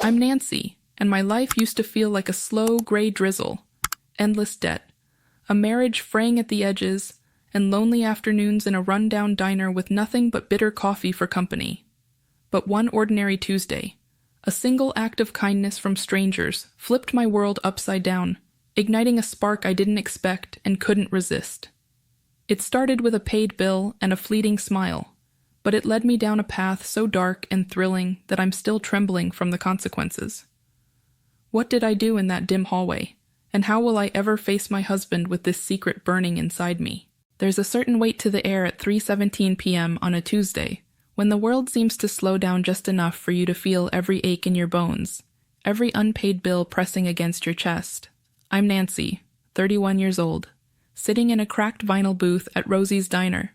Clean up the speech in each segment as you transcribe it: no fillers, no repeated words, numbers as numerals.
I'm Nancy, and my life used to feel like a slow, gray drizzle. Endless debt, a marriage fraying at the edges, and lonely afternoons in a run-down diner with nothing but bitter coffee for company. But one ordinary Tuesday, a single act of kindness from strangers flipped my world upside down, igniting a spark I didn't expect and couldn't resist. It started with a paid bill and a fleeting smile, but it led me down a path so dark and thrilling that I'm still trembling from the consequences. What did I do in that dim hallway, and how will I ever face my husband with this secret burning inside me? There's a certain weight to the air at 3:17 p.m. on a Tuesday, when the world seems to slow down just enough for you to feel every ache in your bones, every unpaid bill pressing against your chest. I'm Nancy, 31 years old, sitting in a cracked vinyl booth at Rosie's Diner,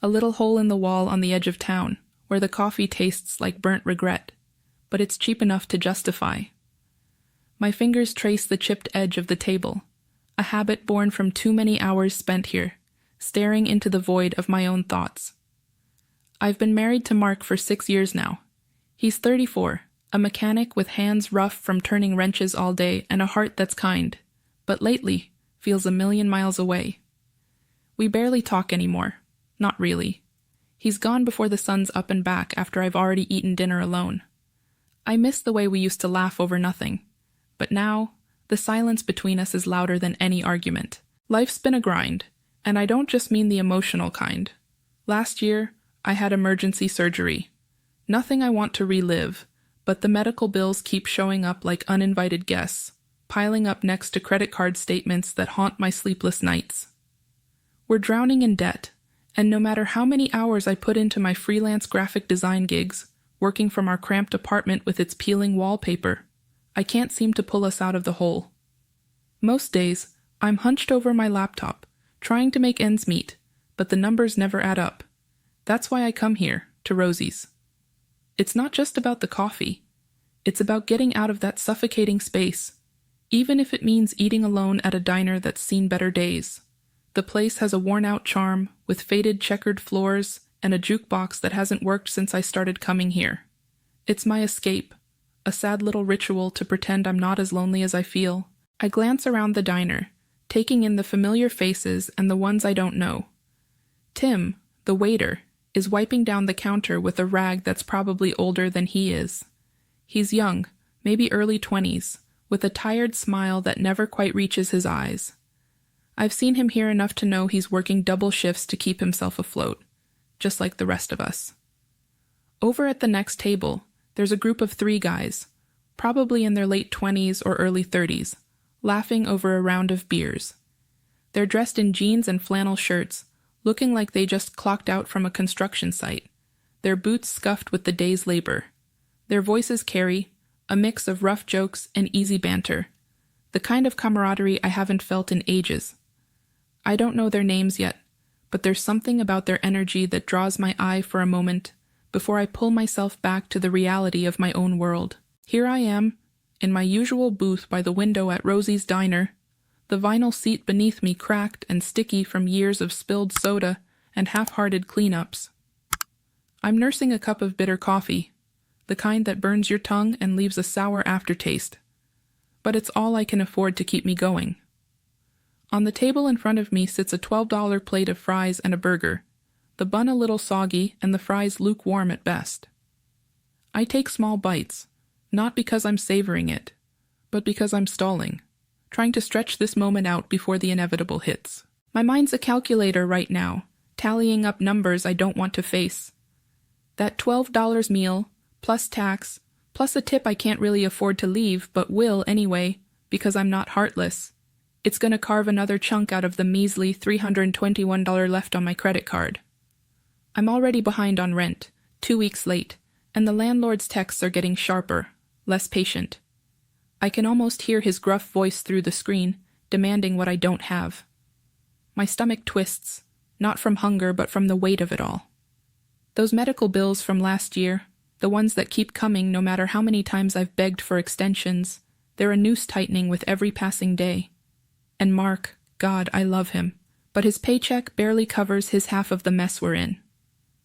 a little hole in the wall on the edge of town, where the coffee tastes like burnt regret, but it's cheap enough to justify. My fingers trace the chipped edge of the table, a habit born from too many hours spent here, staring into the void of my own thoughts. I've been married to Mark for 6 years now. He's 34, a mechanic with hands rough from turning wrenches all day and a heart that's kind, but lately feels a million miles away. We barely talk anymore. Not really. He's gone before the sun's up and back after I've already eaten dinner alone. I miss the way we used to laugh over nothing. But now, the silence between us is louder than any argument. Life's been a grind, and I don't just mean the emotional kind. Last year, I had emergency surgery. Nothing I want to relive, but the medical bills keep showing up like uninvited guests, piling up next to credit card statements that haunt my sleepless nights. We're drowning in debt, and no matter how many hours I put into my freelance graphic design gigs, working from our cramped apartment with its peeling wallpaper, I can't seem to pull us out of the hole. Most days, I'm hunched over my laptop, trying to make ends meet, but the numbers never add up. That's why I come here, to Rosie's. It's not just about the coffee. It's about getting out of that suffocating space, even if it means eating alone at a diner that's seen better days. The place has a worn-out charm, with faded checkered floors and a jukebox that hasn't worked since I started coming here. It's my escape, a sad little ritual to pretend I'm not as lonely as I feel. I glance around the diner, taking in the familiar faces and the ones I don't know. Tim, the waiter, is wiping down the counter with a rag that's probably older than he is. He's young, maybe early 20s, with a tired smile that never quite reaches his eyes. I've seen him here enough to know he's working double shifts to keep himself afloat, just like the rest of us. Over at the next table, there's a group of 3 guys, probably in their late 20s or early 30s, laughing over a round of beers. They're dressed in jeans and flannel shirts, looking like they just clocked out from a construction site, their boots scuffed with the day's labor. Their voices carry a mix of rough jokes and easy banter, the kind of camaraderie I haven't felt in ages. I don't know their names yet, but there's something about their energy that draws my eye for a moment before I pull myself back to the reality of my own world. Here I am, in my usual booth by the window at Rosie's Diner, the vinyl seat beneath me cracked and sticky from years of spilled soda and half-hearted cleanups. I'm nursing a cup of bitter coffee, the kind that burns your tongue and leaves a sour aftertaste. But it's all I can afford to keep me going. On the table in front of me sits a $12 plate of fries and a burger, the bun a little soggy and the fries lukewarm at best. I take small bites, not because I'm savoring it, but because I'm stalling, trying to stretch this moment out before the inevitable hits. My mind's a calculator right now, tallying up numbers I don't want to face. That $12 meal, plus tax, plus a tip I can't really afford to leave but will anyway, because I'm not heartless. It's gonna carve another chunk out of the measly $321 left on my credit card. I'm already behind on rent, 2 weeks late, and the landlord's texts are getting sharper, less patient. I can almost hear his gruff voice through the screen, demanding what I don't have. My stomach twists, not from hunger but from the weight of it all. Those medical bills from last year, the ones that keep coming no matter how many times I've begged for extensions, they're a noose tightening with every passing day. And Mark, God, I love him, but his paycheck barely covers his half of the mess we're in.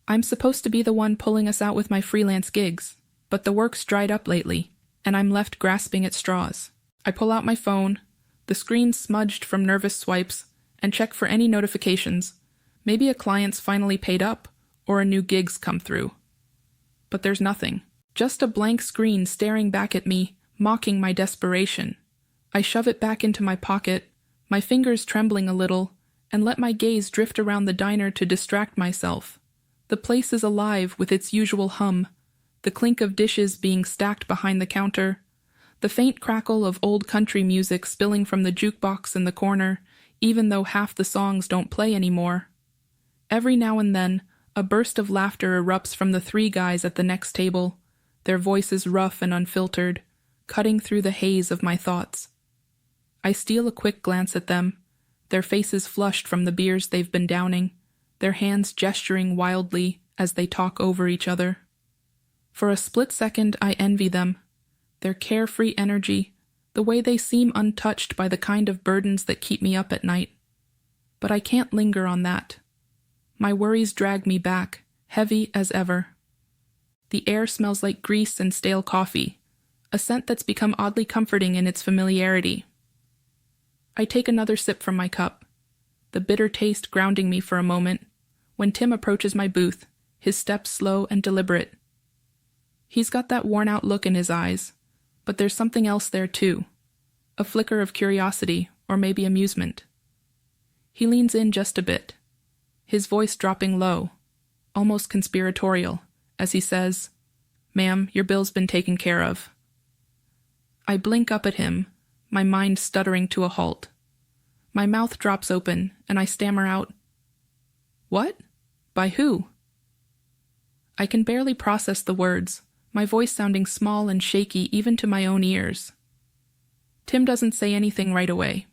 I'm supposed to be the one pulling us out with my freelance gigs, but the work's dried up lately, and I'm left grasping at straws. I pull out my phone, the screen smudged from nervous swipes, and check for any notifications. Maybe a client's finally paid up, or a new gig's come through. But there's nothing. Just a blank screen staring back at me, mocking my desperation. I shove it back into my pocket, my fingers trembling a little, and let my gaze drift around the diner to distract myself. The place is alive with its usual hum, the clink of dishes being stacked behind the counter, the faint crackle of old country music spilling from the jukebox in the corner, even though half the songs don't play anymore. Every now and then, a burst of laughter erupts from the three guys at the next table, their voices rough and unfiltered, cutting through the haze of my thoughts. I steal a quick glance at them, their faces flushed from the beers they've been downing, their hands gesturing wildly as they talk over each other. For a split second, I envy them, their carefree energy, the way they seem untouched by the kind of burdens that keep me up at night. But I can't linger on that. My worries drag me back, heavy as ever. The air smells like grease and stale coffee, a scent that's become oddly comforting in its familiarity. I take another sip from my cup, the bitter taste grounding me for a moment, when Tim approaches my booth, his steps slow and deliberate. He's got that worn-out look in his eyes, but there's something else there too, a flicker of curiosity or maybe amusement. He leans in just a bit, his voice dropping low, almost conspiratorial, as he says, "Ma'am, your bill's been taken care of." I blink up at him, my mind stuttering to a halt. My mouth drops open, and I stammer out, "What? By who?" I can barely process the words, my voice sounding small and shaky even to my own ears. Tim doesn't say anything right away.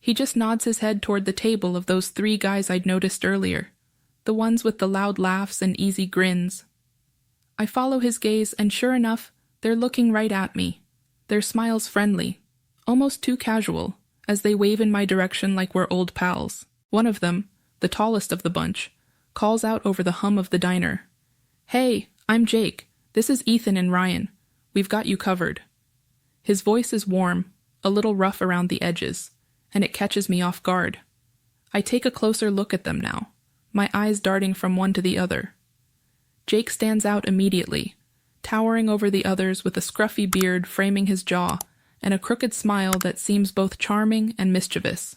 He just nods his head toward the table of those three guys I'd noticed earlier, the ones with the loud laughs and easy grins. I follow his gaze, and sure enough, they're looking right at me, their smiles friendly, almost too casual, as they wave in my direction like we're old pals. One of them, the tallest of the bunch, calls out over the hum of the diner, "Hey, I'm Jake. This is Ethan and Ryan. We've got you covered." His voice is warm, a little rough around the edges, and it catches me off guard. I take a closer look at them now, my eyes darting from one to the other. Jake stands out immediately, towering over the others with a scruffy beard framing his jaw and a crooked smile that seems both charming and mischievous.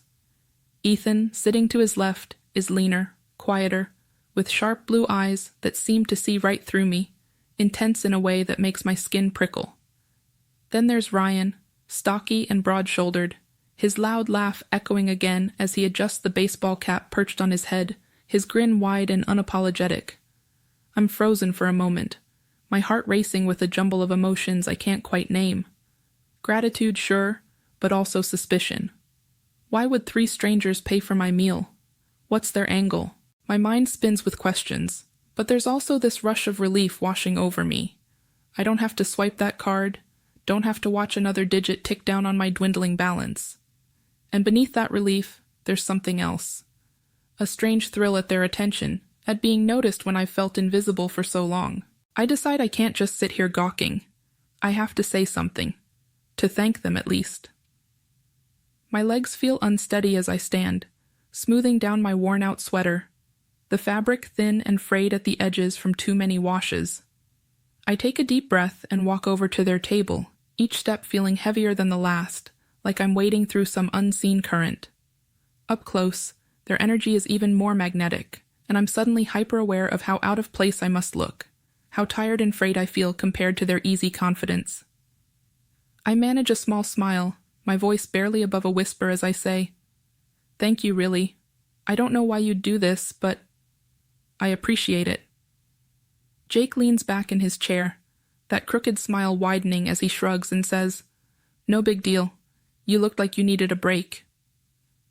Ethan, sitting to his left, is leaner, quieter, with sharp blue eyes that seem to see right through me, intense in a way that makes my skin prickle. Then there's Ryan, stocky and broad-shouldered, his loud laugh echoing again as he adjusts the baseball cap perched on his head, his grin wide and unapologetic. I'm frozen for a moment, my heart racing with a jumble of emotions I can't quite name. Gratitude, sure, but also suspicion. Why would three strangers pay for my meal? What's their angle? My mind spins with questions, but there's also this rush of relief washing over me. I don't have to swipe that card, don't have to watch another digit tick down on my dwindling balance. And beneath that relief, there's something else. A strange thrill at their attention, at being noticed when I've felt invisible for so long. I decide I can't just sit here gawking. I have to say something. To thank them, at least. My legs feel unsteady as I stand, smoothing down my worn-out sweater, the fabric thin and frayed at the edges from too many washes. I take a deep breath and walk over to their table, each step feeling heavier than the last, like I'm wading through some unseen current. Up close, their energy is even more magnetic, and I'm suddenly hyper-aware of how out of place I must look, how tired and frayed I feel compared to their easy confidence. I manage a small smile, my voice barely above a whisper as I say, "Thank you, really. I don't know why you'd do this, but I appreciate it." Jake leans back in his chair, that crooked smile widening as he shrugs and says, "No big deal. You looked like you needed a break."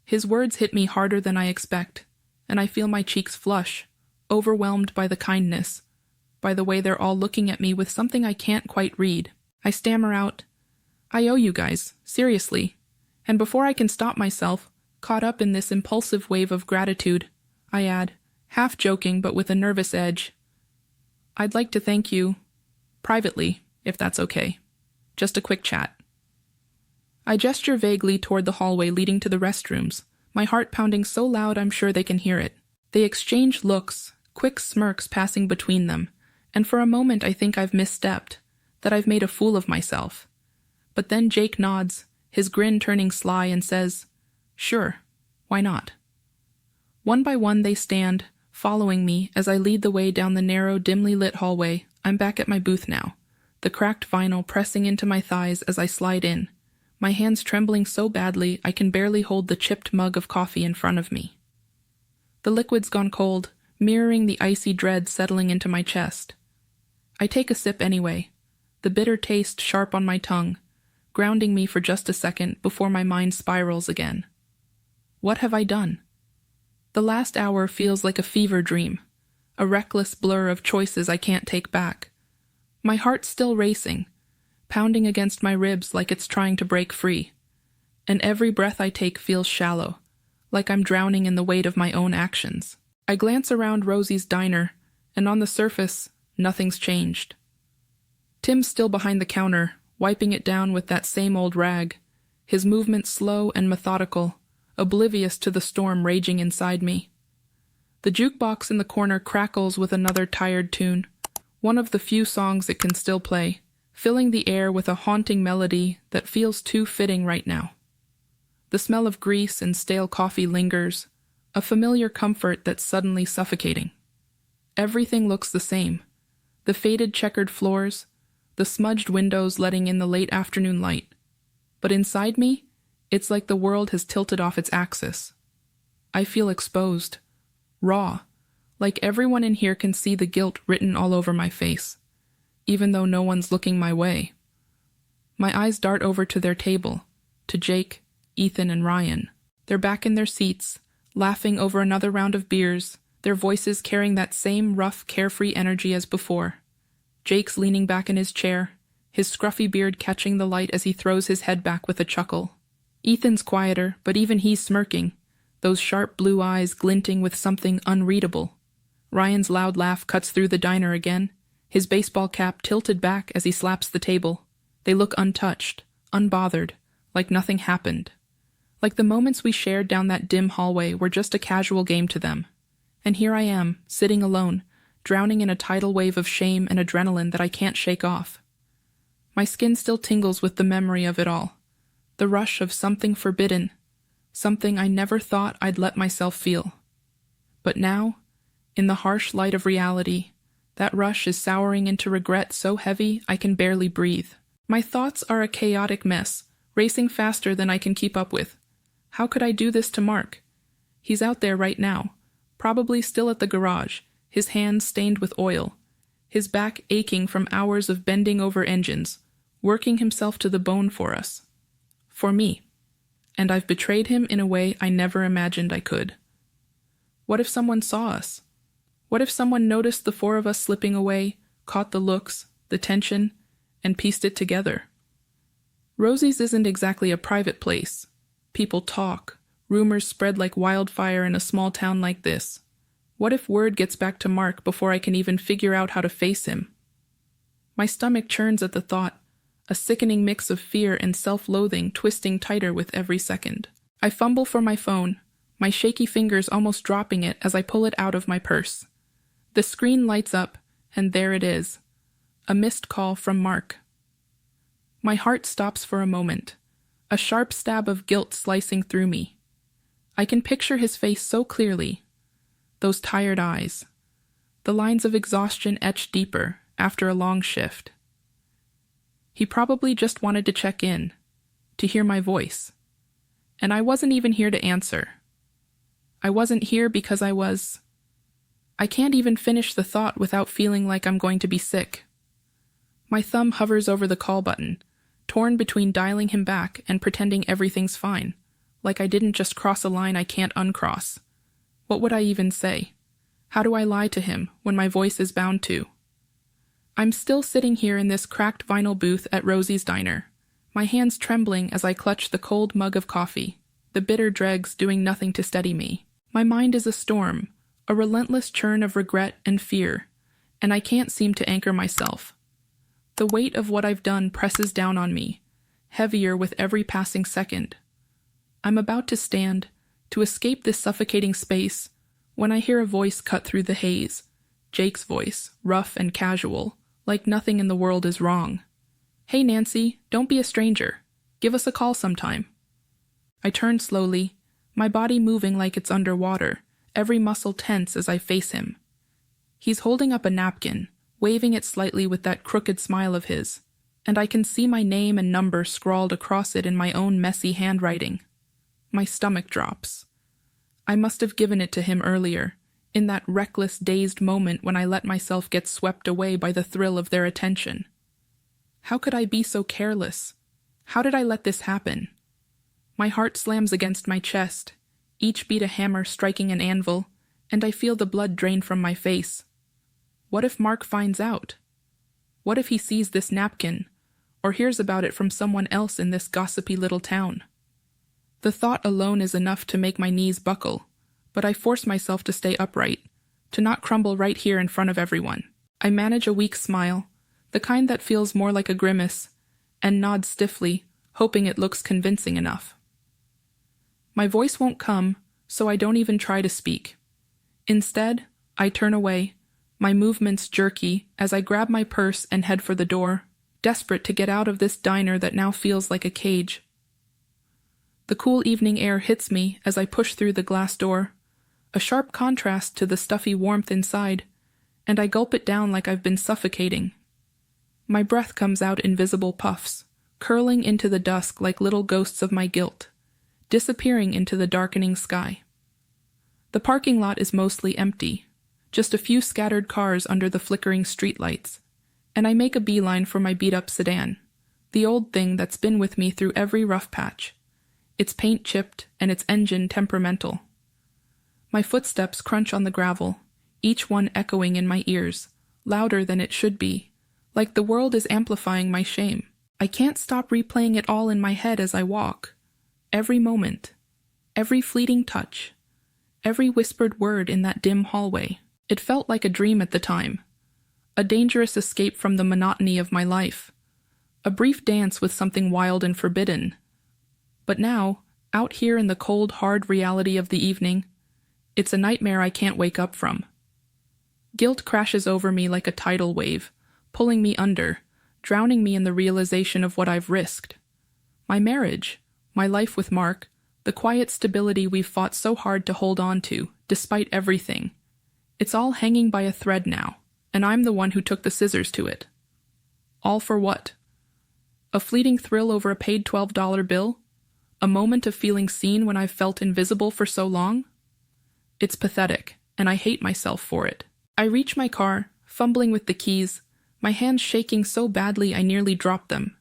His words hit me harder than I expect, and I feel my cheeks flush, overwhelmed by the kindness, by the way they're all looking at me with something I can't quite read. I stammer out, "I owe you guys, seriously." And before I can stop myself, caught up in this impulsive wave of gratitude, I add, half joking but with a nervous edge, "I'd like to thank you, privately, if that's okay." Just a quick chat. I gesture vaguely toward the hallway leading to the restrooms, my heart pounding so loud I'm sure they can hear it. They exchange looks, quick smirks passing between them, and for a moment I think I've misstepped, that I've made a fool of myself. But then Jake nods, his grin turning sly, and says, "Sure, why not?" One by one they stand, following me as I lead the way down the narrow, dimly lit hallway. I'm back at my booth now, the cracked vinyl pressing into my thighs as I slide in, my hands trembling so badly I can barely hold the chipped mug of coffee in front of me. The liquid's gone cold, mirroring the icy dread settling into my chest. I take a sip anyway, the bitter taste sharp on my tongue, grounding me for just a second before my mind spirals again. What have I done? The last hour feels like a fever dream, a reckless blur of choices I can't take back. My heart's still racing, pounding against my ribs like it's trying to break free, and every breath I take feels shallow, like I'm drowning in the weight of my own actions. I glance around Rosie's diner, and on the surface, nothing's changed. Tim's still behind the counter, wiping it down with that same old rag, his movements slow and methodical, oblivious to the storm raging inside me. The jukebox in the corner crackles with another tired tune, one of the few songs it can still play, filling the air with a haunting melody that feels too fitting right now. The smell of grease and stale coffee lingers, a familiar comfort that's suddenly suffocating. Everything looks the same, the faded checkered floors, the smudged windows letting in the late afternoon light. But inside me, it's like the world has tilted off its axis. I feel exposed, raw, like everyone in here can see the guilt written all over my face, even though no one's looking my way. My eyes dart over to their table, to Jake, Ethan, and Ryan. They're back in their seats, laughing over another round of beers, their voices carrying that same rough, carefree energy as before. Jake's leaning back in his chair, his scruffy beard catching the light as he throws his head back with a chuckle. Ethan's quieter, but even he's smirking, those sharp blue eyes glinting with something unreadable. Ryan's loud laugh cuts through the diner again, his baseball cap tilted back as he slaps the table. They look untouched, unbothered, like nothing happened. Like the moments we shared down that dim hallway were just a casual game to them. And here I am, sitting alone, drowning in a tidal wave of shame and adrenaline that I can't shake off. My skin still tingles with the memory of it all, the rush of something forbidden, something I never thought I'd let myself feel. But now, in the harsh light of reality, that rush is souring into regret so heavy I can barely breathe. My thoughts are a chaotic mess, racing faster than I can keep up with. How could I do this to Mark? He's out there right now, probably still at the garage, his hands stained with oil, his back aching from hours of bending over engines, working himself to the bone for us. For me. And I've betrayed him in a way I never imagined I could. What if someone saw us? What if someone noticed the four of us slipping away, caught the looks, the tension, and pieced it together? Rosie's isn't exactly a private place. People talk, rumors spread like wildfire in a small town like this. What if word gets back to Mark before I can even figure out how to face him? My stomach churns at the thought, a sickening mix of fear and self-loathing twisting tighter with every second. I fumble for my phone, my shaky fingers almost dropping it as I pull it out of my purse. The screen lights up, and there it is, a missed call from Mark. My heart stops for a moment, a sharp stab of guilt slicing through me. I can picture his face so clearly, those tired eyes, the lines of exhaustion etched deeper after a long shift. He probably just wanted to check in, to hear my voice. And I wasn't even here to answer. I wasn't here because I can't even finish the thought without feeling like I'm going to be sick. My thumb hovers over the call button, torn between dialing him back and pretending everything's fine, like I didn't just cross a line I can't uncross. What would I even say? How do I lie to him when my voice is bound to? I'm still sitting here in this cracked vinyl booth at Rosie's diner, my hands trembling as I clutch the cold mug of coffee, the bitter dregs doing nothing to steady me. My mind is a storm, a relentless churn of regret and fear, and I can't seem to anchor myself. The weight of what I've done presses down on me, heavier with every passing second. I'm about to stand, to escape this suffocating space, when I hear a voice cut through the haze. Jake's voice, rough and casual, like nothing in the world is wrong. "Hey Nancy, don't be a stranger. Give us a call sometime." I turn slowly, my body moving like it's underwater, every muscle tense as I face him. He's holding up a napkin, waving it slightly with that crooked smile of his, and I can see my name and number scrawled across it in my own messy handwriting. My stomach drops. I must have given it to him earlier, in that reckless, dazed moment when I let myself get swept away by the thrill of their attention. How could I be so careless? How did I let this happen? My heart slams against my chest, each beat a hammer striking an anvil, and I feel the blood drain from my face. What if Mark finds out? What if he sees this napkin, or hears about it from someone else in this gossipy little town? The thought alone is enough to make my knees buckle, but I force myself to stay upright, to not crumble right here in front of everyone. I manage a weak smile, the kind that feels more like a grimace, and nod stiffly, hoping it looks convincing enough. My voice won't come, so I don't even try to speak. Instead, I turn away, my movements jerky as I grab my purse and head for the door, desperate to get out of this diner that now feels like a cage. The cool evening air hits me as I push through the glass door, a sharp contrast to the stuffy warmth inside, and I gulp it down like I've been suffocating. My breath comes out in visible puffs, curling into the dusk like little ghosts of my guilt, disappearing into the darkening sky. The parking lot is mostly empty, just a few scattered cars under the flickering streetlights, and I make a beeline for my beat-up sedan, the old thing that's been with me through every rough patch, its paint chipped and its engine temperamental. My footsteps crunch on the gravel, each one echoing in my ears, louder than it should be, like the world is amplifying my shame. I can't stop replaying it all in my head as I walk. Every moment, every fleeting touch, every whispered word in that dim hallway. It felt like a dream at the time, a dangerous escape from the monotony of my life, a brief dance with something wild and forbidden. But now, out here in the cold, hard reality of the evening, it's a nightmare I can't wake up from. Guilt crashes over me like a tidal wave, pulling me under, drowning me in the realization of what I've risked. My marriage, my life with Mark, the quiet stability we've fought so hard to hold on to, despite everything. It's all hanging by a thread now, and I'm the one who took the scissors to it. All for what? A fleeting thrill over a paid $12 bill? A moment of feeling seen when I've felt invisible for so long? It's pathetic, and I hate myself for it. I reach my car, fumbling with the keys, my hands shaking so badly I nearly drop them.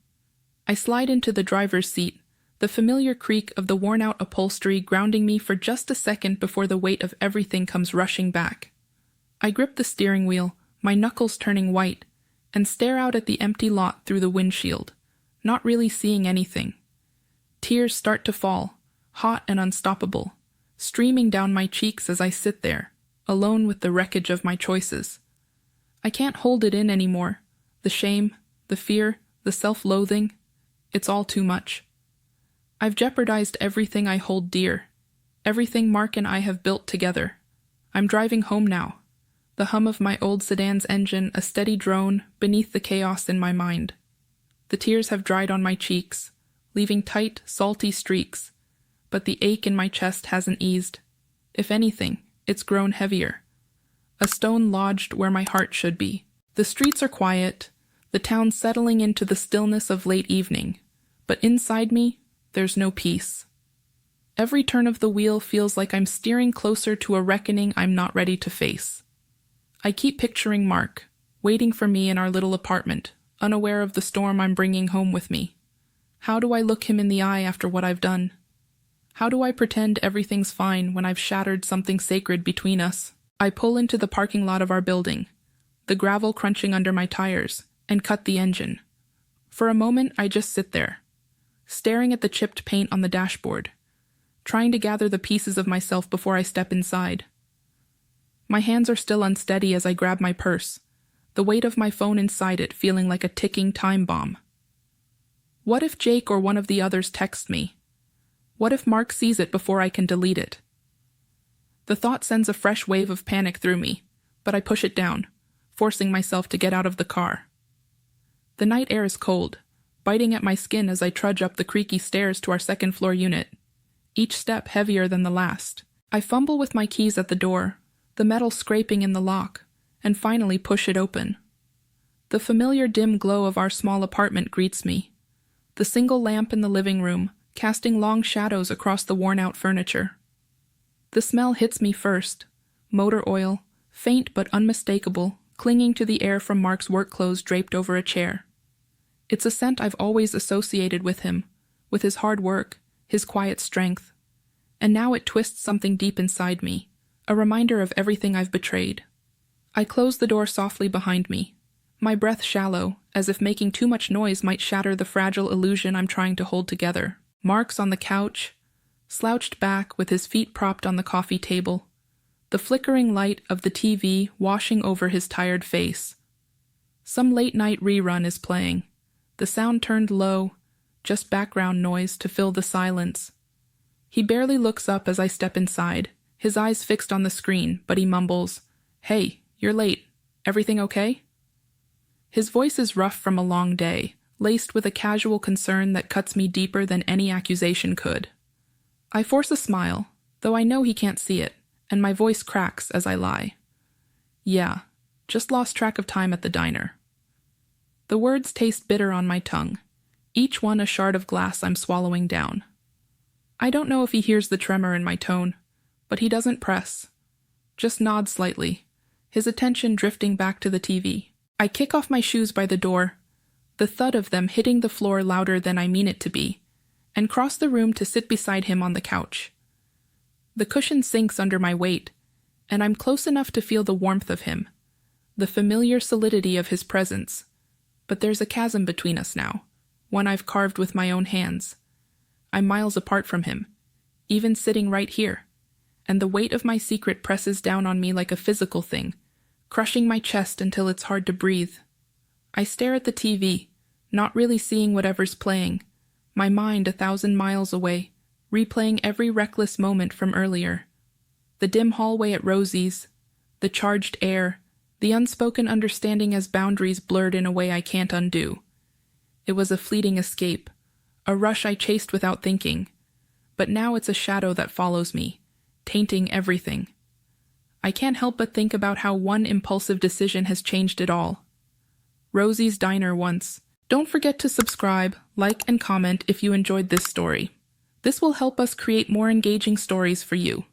I slide into the driver's seat, the familiar creak of the worn-out upholstery grounding me for just a second before the weight of everything comes rushing back. I grip the steering wheel, my knuckles turning white, and stare out at the empty lot through the windshield, not really seeing anything. Tears start to fall, hot and unstoppable, streaming down my cheeks as I sit there, alone with the wreckage of my choices. I can't hold it in anymore. The shame, the fear, the self-loathing, it's all too much. I've jeopardized everything I hold dear, everything Mark and I have built together. I'm driving home now, the hum of my old sedan's engine a steady drone beneath the chaos in my mind. The tears have dried on my cheeks, leaving tight, salty streaks, but the ache in my chest hasn't eased. If anything, it's grown heavier. A stone lodged where my heart should be. The streets are quiet, the town settling into the stillness of late evening, but inside me, there's no peace. Every turn of the wheel feels like I'm steering closer to a reckoning I'm not ready to face. I keep picturing Mark, waiting for me in our little apartment, unaware of the storm I'm bringing home with me. How do I look him in the eye after what I've done? How do I pretend everything's fine when I've shattered something sacred between us? I pull into the parking lot of our building, the gravel crunching under my tires, and cut the engine. For a moment, I just sit there, staring at the chipped paint on the dashboard, trying to gather the pieces of myself before I step inside. My hands are still unsteady as I grab my purse, the weight of my phone inside it feeling like a ticking time bomb. What if Jake or one of the others texts me? What if Mark sees it before I can delete it? The thought sends a fresh wave of panic through me, but I push it down, forcing myself to get out of the car. The night air is cold, biting at my skin as I trudge up the creaky stairs to our second-floor unit, each step heavier than the last. I fumble with my keys at the door, the metal scraping in the lock, and finally push it open. The familiar dim glow of our small apartment greets me, the single lamp in the living room casting long shadows across the worn-out furniture. The smell hits me first, motor oil, faint but unmistakable, clinging to the air from Mark's work clothes draped over a chair. It's a scent I've always associated with him, with his hard work, his quiet strength. And now it twists something deep inside me, a reminder of everything I've betrayed. I close the door softly behind me, my breath shallow, as if making too much noise might shatter the fragile illusion I'm trying to hold together. Mark's on the couch, slouched back with his feet propped on the coffee table, the flickering light of the TV washing over his tired face. Some late-night rerun is playing, the sound turned low, just background noise to fill the silence. He barely looks up as I step inside, his eyes fixed on the screen, but he mumbles, "Hey, you're late. Everything okay?" His voice is rough from a long day, laced with a casual concern that cuts me deeper than any accusation could. I force a smile, though I know he can't see it, and my voice cracks as I lie. "Yeah, just lost track of time at the diner." The words taste bitter on my tongue, each one a shard of glass I'm swallowing down. I don't know if he hears the tremor in my tone, but he doesn't press, just nods slightly, his attention drifting back to the TV. I kick off my shoes by the door, the thud of them hitting the floor louder than I mean it to be, and cross the room to sit beside him on the couch. The cushion sinks under my weight, and I'm close enough to feel the warmth of him, the familiar solidity of his presence. But there's a chasm between us now, one I've carved with my own hands. I'm miles apart from him, even sitting right here, and the weight of my secret presses down on me like a physical thing, crushing my chest until it's hard to breathe. I stare at the TV, not really seeing whatever's playing, my mind 1,000 miles away, replaying every reckless moment from earlier. The dim hallway at Rosie's, the charged air, the unspoken understanding as boundaries blurred in a way I can't undo. It was a fleeting escape, a rush I chased without thinking, but now it's a shadow that follows me, tainting everything. I can't help but think about how one impulsive decision has changed it all. Rosie's Diner once. Don't forget to subscribe, like, and comment if you enjoyed this story. This will help us create more engaging stories for you.